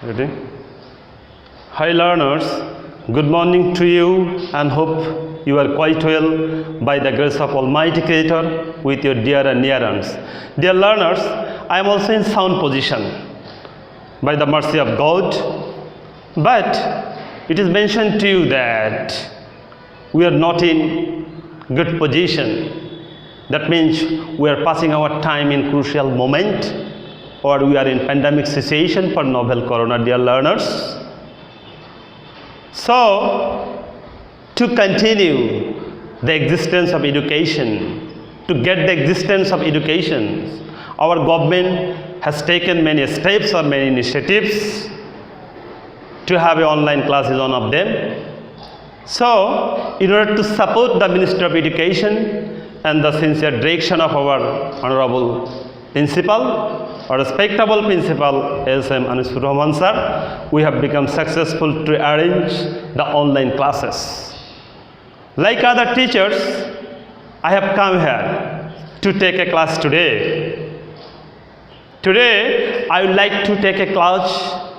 Ready? Hi learners, good morning to you and hope you are quite well by the grace of Almighty Creator with your dear and near ones. Dear learners, I am also in sound position by the mercy of God, but it is mentioned to you that we are not in good position. That means we are passing our time in crucial moment, or we are in pandemic situation for novel corona, dear learners. So, to continue the existence of education, to get the existence of education, our government has taken many steps or many initiatives. To have an online class is one of them. So, in order to support the Ministry of Education and the sincere direction of our Honorable Principal, or respectable Principal S.M. Anisur Rahman sir, we have become successful to arrange the online classes. Like other teachers, I have come here to take a class today. Today, I would like to take a class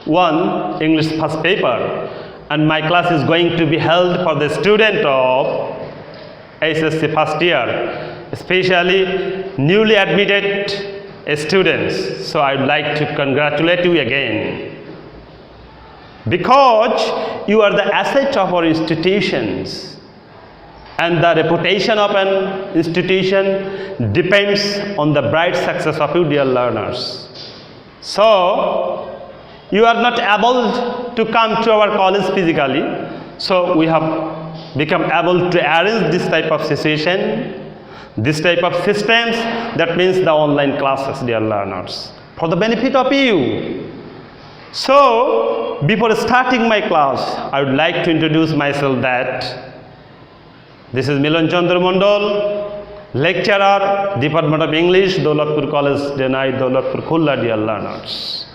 1 English first paper, and my class is going to be held for the student of SSC first year, especially newly admitted students. So I would like to congratulate you again, because you are the asset of our institutions, and the reputation of an institution depends on the bright success of you, dear learners. So you are not able to come to our college physically, so we have become able to arrange this type of situation, this type of systems, that means the online classes, dear learners, for the benefit of you. So, before starting my class, I would like to introduce myself that this is Milon Chandra Mondal, lecturer, Department of English, Daulatpur College, Denai, Daulatpur, Khulna, dear learners.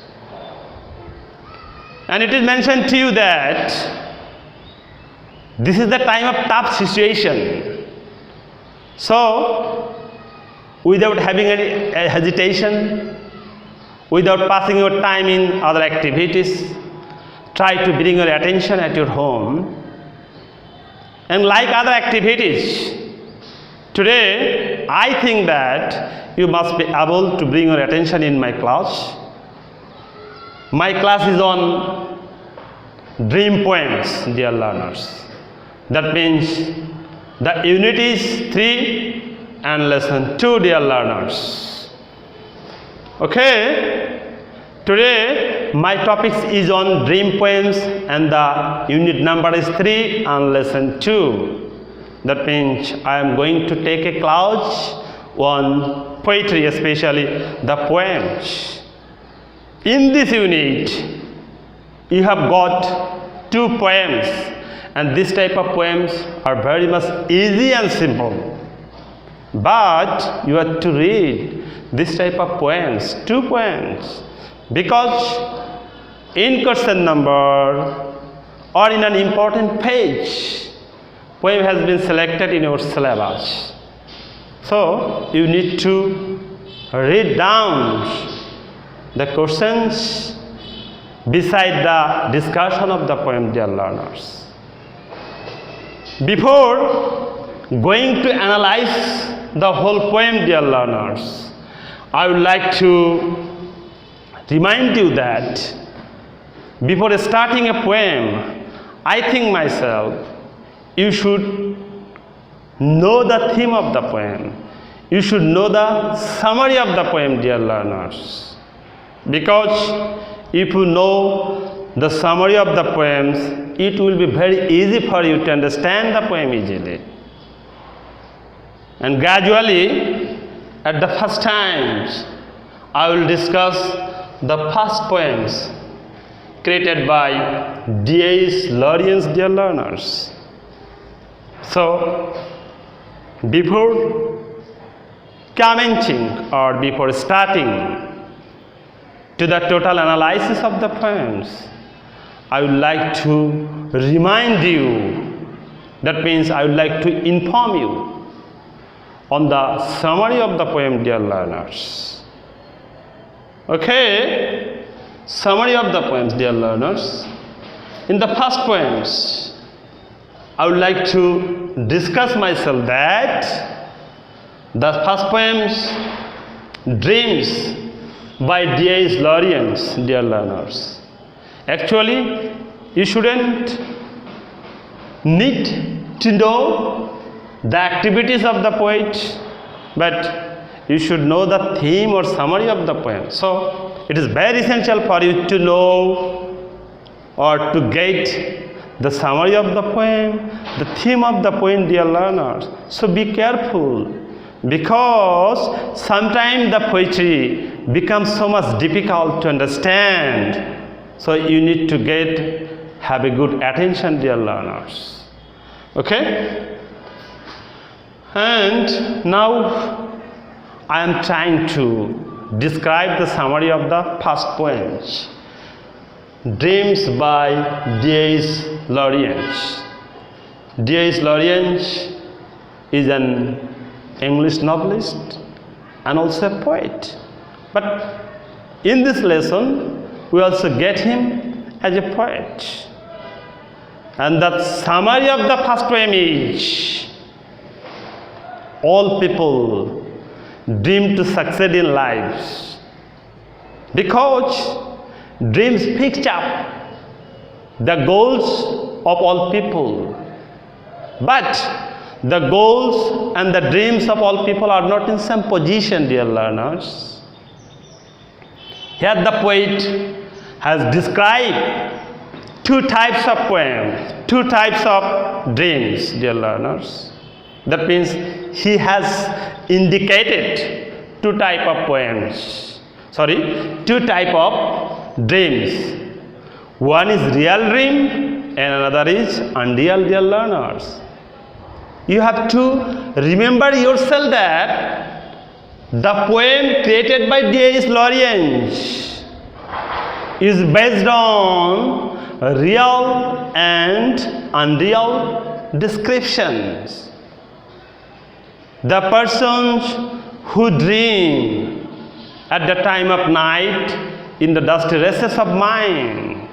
And it is mentioned to you that this is the time of tough situation. So, without having any hesitation, without passing your time in other activities, try to bring your attention at your home. And like other activities, today I think that you must be able to bring your attention in my class. My class is on dream poems, dear learners. That means the unit is 3 and lesson 2, dear learners. Okay, today my topic is on dream poems and the unit number is 3 and lesson 2. That means I am going to take a class on poetry, especially the poems. In this unit, you have got 2 poems, and this type of poems are very much easy and simple. But you have to read this type of poems, 2 poems, because in question number or in an important page, poem has been selected in your syllabus. So you need to read down the questions beside the discussion of the poem, dear learners. Before going to analyze the whole poem, dear learners, I would like to remind you that before starting a poem, I think myself, you should know the theme of the poem. You should know the summary of the poem, dear learners. Because if you know the summary of the poems, it will be very easy for you to understand the poem easily. And gradually, at the first times, I will discuss the first poems created by D.A.'s Lawrence, dear learners. So, before commenting or before starting to the total analysis of the poems, I would like to remind you, that means I would like to inform you on the summary of the poem, dear learners. Okay, Summary of the poems, dear learners. In the first poems, I would like to discuss myself that the first poems, Dreams by D.A. Lawrence, dear learners. Actually, you shouldn't need to know the activities of the poet, but you should know the theme or summary of the poem. So, it is very essential for you to know or to get the summary of the poem, the theme of the poem, dear learners. So, be careful, because sometimes the poetry becomes so much difficult to understand. So, you need to have a good attention, dear learners. Okay? And now I am trying to describe the summary of the first poem, Dreams by D.A. Lawrence. D.A. Lawrence is an English novelist and also a poet. But in this lesson, we also get him as a poet. And the summary of the first poem is, all people dream to succeed in life, because dreams picture the goals of all people. But the goals and the dreams of all people are not in same position, dear learners. Here the poet has described two types of poems, two types of dreams, dear learners. That means he has indicated two types of poems. Two types of dreams. One is real dream and another is unreal, dear learners. You have to remember yourself that the poem created by D.A. Lawrence is based on real and unreal descriptions. The persons who dream at the time of night in the dusty recesses of mind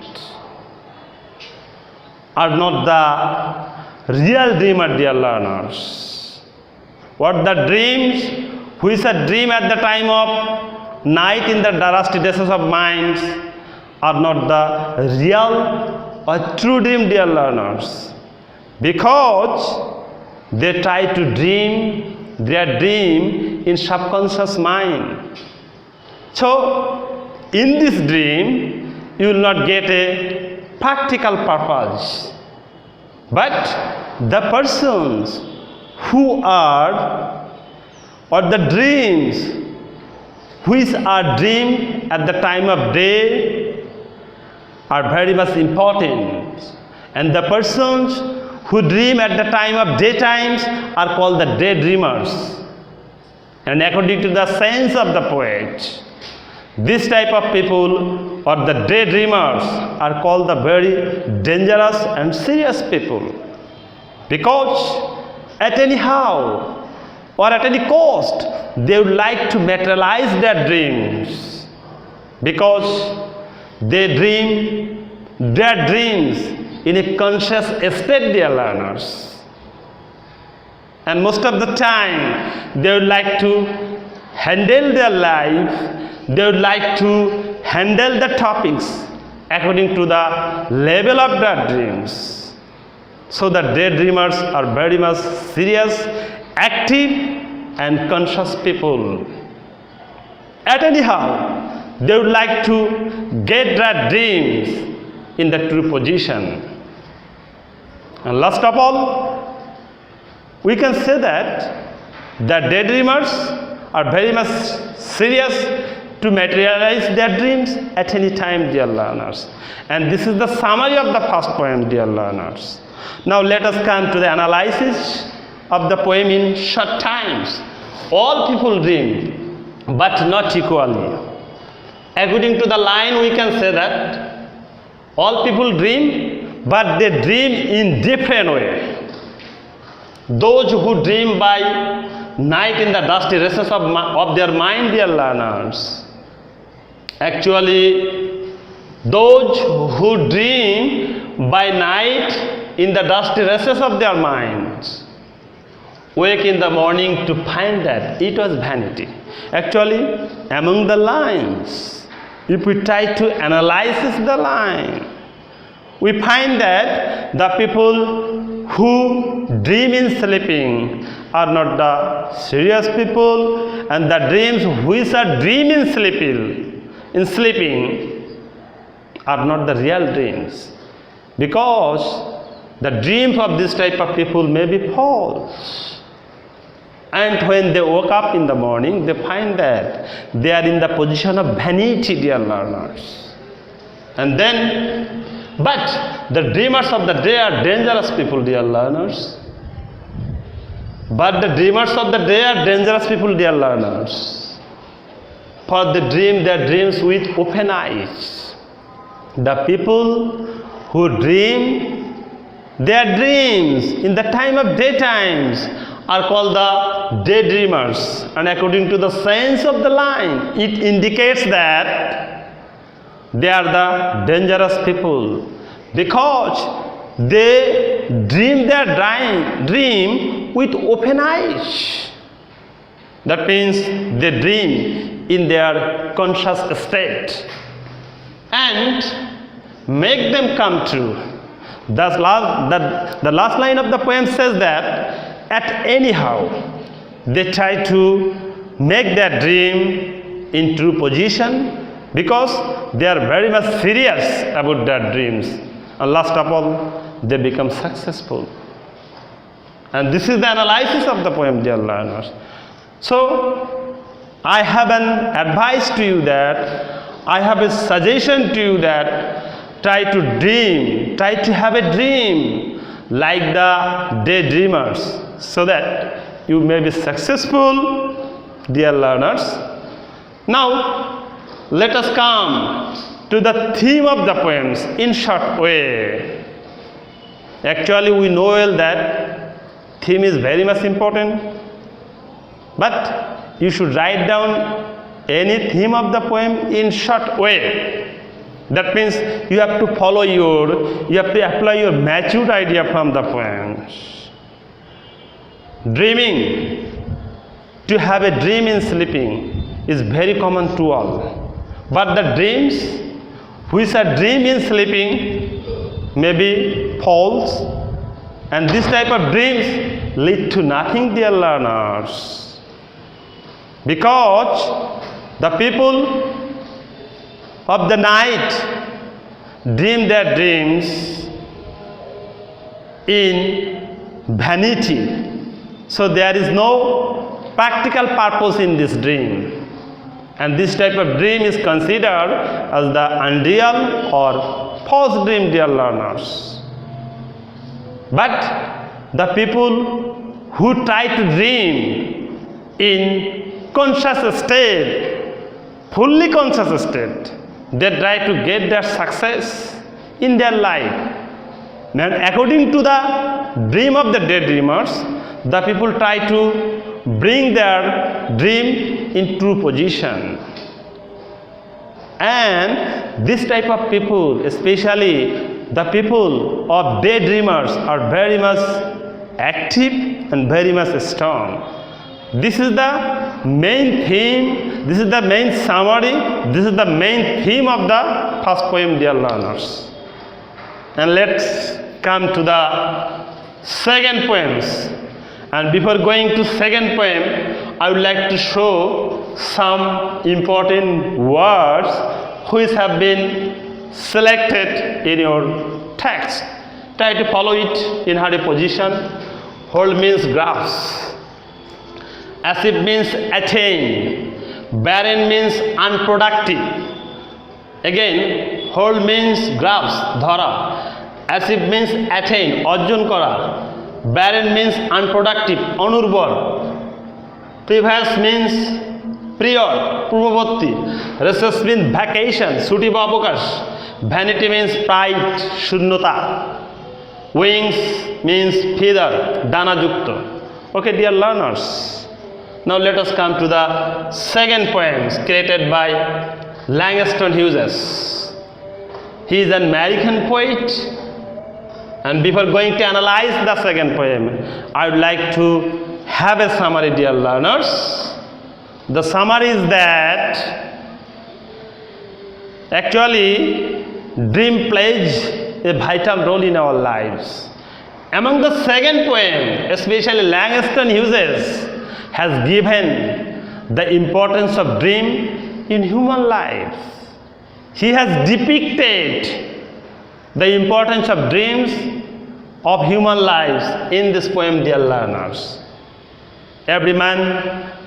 are not the real dreamer, dear learners. What the dreams, who is a dream at the time of night in the dusty recesses of minds, are not the real or true dream, dear learners, because they try to dream their dream in subconscious mind. So, in this dream, you will not get a practical purpose. But the persons who are, or the dreams which are dreamed at the time of day are very much important. And the persons who dream at the time of daytimes are called the daydreamers. And according to the sense of the poet, this type of people, or the daydreamers, are called the very dangerous and serious people, because at any how or at any cost they would like to materialize their dreams, because they dream their dreams in a conscious state, dear learners. And most of the time they would like to handle their life, they would like to handle the topics according to the level of their dreams. So the daydreamers are very much serious, active and conscious people. At anyhow, they would like to get their dreams in the true position. And last of all, we can say that the daydreamers are very much serious to materialize their dreams at any time, dear learners. And this is the summary of the first poem, dear learners. Now let us come to the analysis of the poem in short times. All people dream, but not equally. According to the line, we can say that all people dream, but they dream in different way. Those who dream by night in the dusty recesses of their mind, dear learners, actually Those who dream by night in the dusty recesses of their minds wake in the morning to find that it was vanity. Actually, among the lines, if we try to analyze the line, we find that the people who dream in sleeping are not the serious people, and the dreams which are dream in sleeping are not the real dreams, because the dreams of this type of people may be false. And when they woke up in the morning, they find that they are in the position of vanity, dear learners. And then, but the dreamers of the day are dangerous people, dear learners. But the dreamers of the day are dangerous people, dear learners. For they dream their dreams with open eyes. The people who dream their dreams in the time of daytimes are called the daydreamers, and according to the sense of the line, it indicates that they are the dangerous people, because they dream their dream with open eyes. That means they dream in their conscious state and make them come true. The last line of the poem says that at anyhow they try to make their dream in true position, because they are very much serious about their dreams, and last of all they become successful. And this is the analysis of the poem, dear learners. So I have an advice to you, that I have a suggestion to you, that try to dream, try to have a dream like the daydreamers, so that you may be successful, dear learners. Now let us come to the theme of the poems in short way. Actually, we know well that theme is very much important, but you should write down any theme of the poem in short way. That means you have to follow you have to apply your matured idea from the poems. Dreaming, to have a dream in sleeping, is very common to all. But the dreams which are dream in sleeping may be false, and this type of dreams lead to nothing, dear learners. Because the people of the night dream their dreams in vanity. So there is no practical purpose in this dream. And this type of dream is considered as the unreal or false dream, dear learners. But the people who try to dream in conscious state, fully conscious state, they try to get their success in their life. And according to the dream of the daydreamers, the people try to bring their dream in true position. And this type of people, especially the people of daydreamers, are very much active and very much strong. This is the main theme, this is the main summary, this is the main theme of the first poem, dear learners. And let's come to the second poems. And before going to second poem, I would like to show some important words which have been selected in your text. Try to follow it in her position. Hold means grasp. Acid means attain. Barren means unproductive. Again, hold means grasp, dhara. Acid means attain, arjon kora. Barren means unproductive, anurbor. Previous means prior, purvabatti. Recess means vacation, ছুটি বা অবকাশ. Vanity means pride, শূন্যতা. Wings means feather, dana যুক্ত. Okay, dear learners. Now let us come to the second poems created by Langston Hughes. He is an American poet. And before going to analyze the second poem, I would like to have a summary, dear learners. The summary is that actually dream plays a vital role in our lives. Among the second poem, especially Langston Hughes has given the importance of dream in human life. He has depicted the importance of dreams of human lives in this poem, dear learners. Every man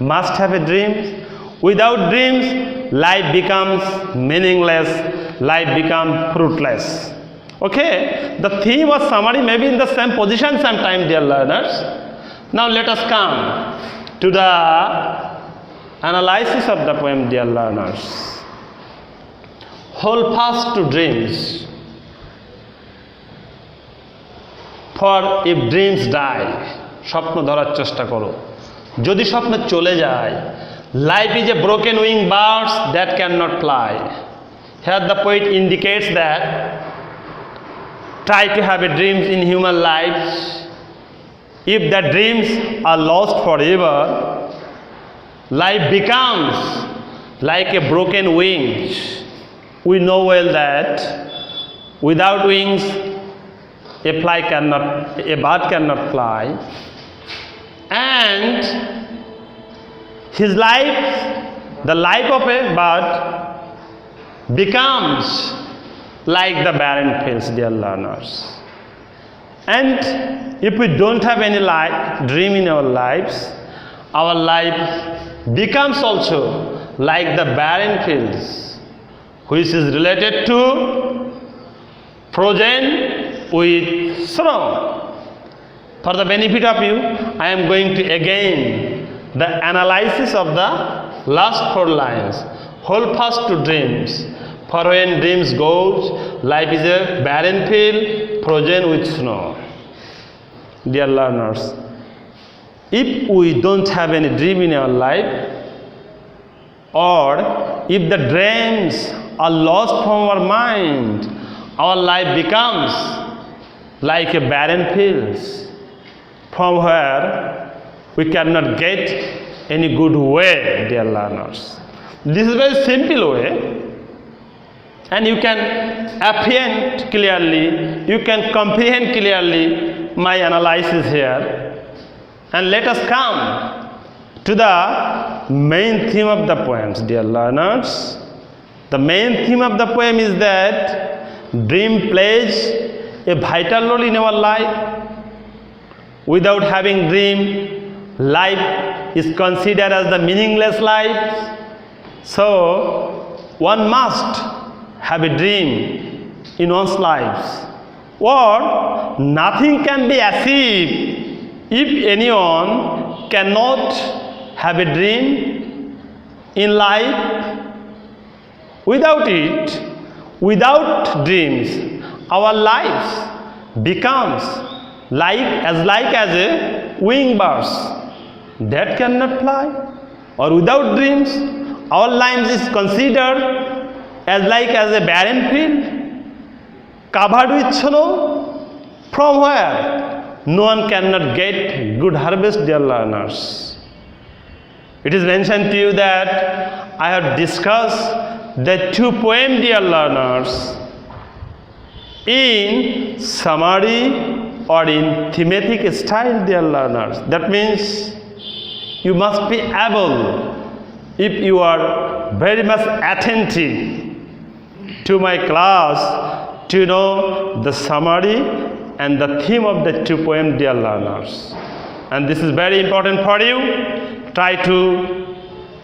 must have a dream. Without dreams, life becomes meaningless, life becomes fruitless. Okay, the theme or summary may be in the same position sometime, dear learners. Now let us come to the analysis of the poem, dear learners. Hold fast to dreams, for if dreams die, স্বপ্ন ধরার চেষ্টা করো, যদি স্বপ্ন চলে যায়, life is a broken wing birds that cannot fly. Here the poet indicates that try to have a dreams in human lives. If the dreams are lost forever, life becomes like a broken wings. We know well that without wings, a bird cannot fly. And his life, the life of a bird, becomes like the barren fields, dear learners. And if we don't have any dream in our lives, our life becomes also like the barren fields, which is related to frozen with snow. For the benefit of you, I am going to again the analysis of the last 4 lines. Hold fast to dreams, for when dreams goes, life is a barren field frozen with snow. Dear learners, if we don't have any dream in our life, or if the dreams are lost from our mind, our life becomes like a barren field from where we cannot get any good way, dear learners. This is a very simple way, and you can apprehend clearly, you can comprehend clearly my analysis here. And let us come to the main theme of the poems, dear learners. The main theme of the poem is that dream plays a vital role in our life. Without having dream, life is considered as the meaningless life. So one must have a dream in one's life, or nothing can be achieved if anyone cannot have a dream in life. Without it, without dreams, our lives becomes like as a wing birds that cannot fly. Or without dreams, our lives is considered as a barren field covered with snow, from where no one cannot get good harvest, dear learners. It is mentioned to you that I have discussed the 2 poems, dear learners, in summary or in thematic style, dear learners. That means you must be able, if you are very much attentive to my class, to know the summary and the theme of the 2 poems, dear learners. And this is very important for you. Try to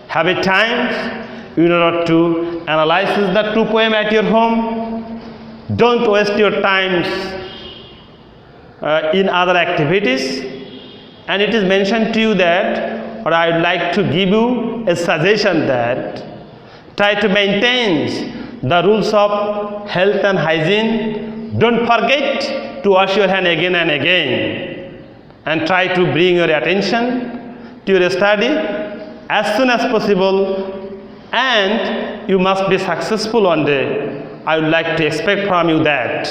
have a time in order to analyze the 2 poems at your home. Don't waste your time in other activities. And it is mentioned to you that, or I would like to give you a suggestion that try to maintain the rules of health and hygiene. Don't forget to wash your hand again and again, and try to bring your attention to your study as soon as possible, and you must be successful one day. I would like to expect from you that.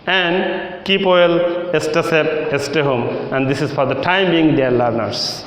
And keep well, stay safe, stay home. And this is for the time being, dear learners.